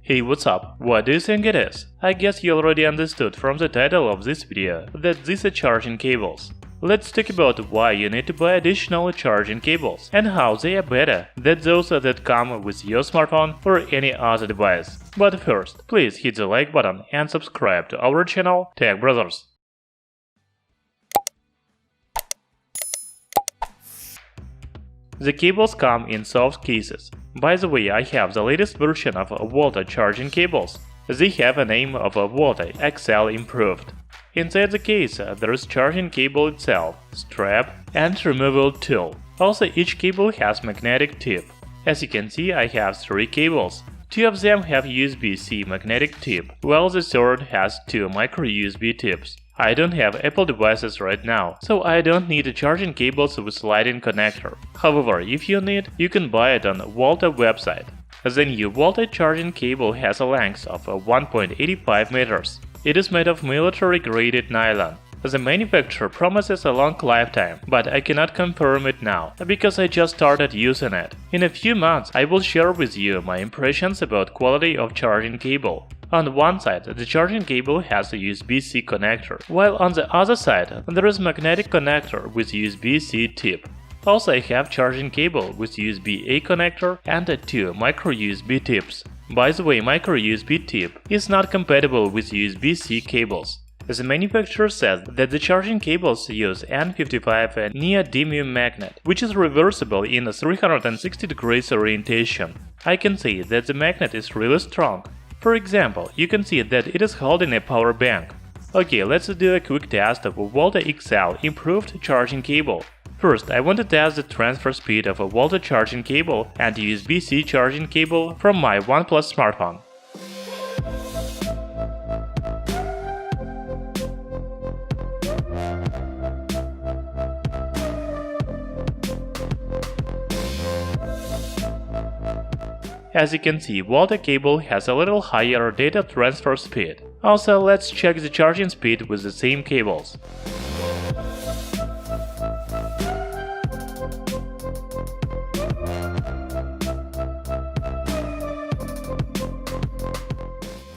Hey, what's up? What do you think it is? I guess you already understood from the title of this video that these are charging cables. Let's talk about why you need to buy additional charging cables and how they are better than those that come with your smartphone or any other device. But first, please hit the like button and subscribe to our channel Tech Brothers. The cables come in soft cases. By the way, I have the latest version of Volta charging cables. They have a name of Volta XL Improved. Inside the case, there is charging cable itself, strap, and removal tool. Also, each cable has magnetic tip. As you can see, I have 3 cables. 2 of them have USB-C magnetic tip, while the third has 2 micro-USB tips. I don't have Apple devices right now, so I don't need charging cables with Lightning connector. However, if you need, you can buy it on Volta website. The new Volta charging cable has a length of 1.85 meters. It is made of military-graded nylon. The manufacturer promises a long lifetime, but I cannot confirm it now, because I just started using it. In a few months, I will share with you my impressions about quality of charging cable. On one side, the charging cable has a USB-C connector, while on the other side, there is a magnetic connector with USB-C tip. Also, I have charging cable with USB-A connector and 2 micro-USB tips. By the way, micro-USB tip is not compatible with USB-C cables. The manufacturer says that the charging cables use N55 Neodymium magnet, which is reversible in a 360 degrees orientation. I can see that the magnet is really strong. For example, you can see that it is holding a power bank. Okay, let's do a quick test of a Volta XL Improved charging cable. First, I want to test the transfer speed of a Volta charging cable and USB-C charging cable from my OnePlus smartphone. As you can see, Volta cable has a little higher data transfer speed. Also, let's check the charging speed with the same cables.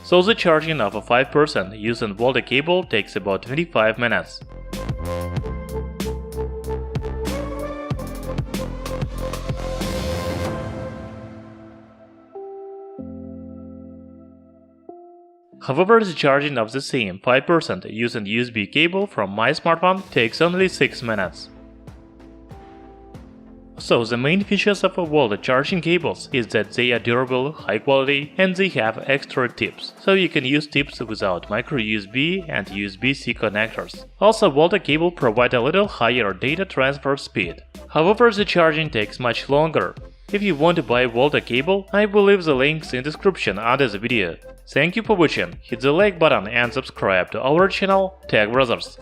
So the charging of a 5% using Volta cable takes about 25 minutes. However, the charging of the same 5% using USB cable from my smartphone takes only 6 minutes. So the main features of Volta charging cables is that they are durable, high quality, and they have extra tips, so you can use tips without micro-USB and USB-C connectors. Also, Volta cable provide a little higher data transfer speed. However, the charging takes much longer. If you want to buy Volta cable, I will leave the links in description under the video. Thank you for watching, hit the like button and subscribe to our channel Tech Brothers.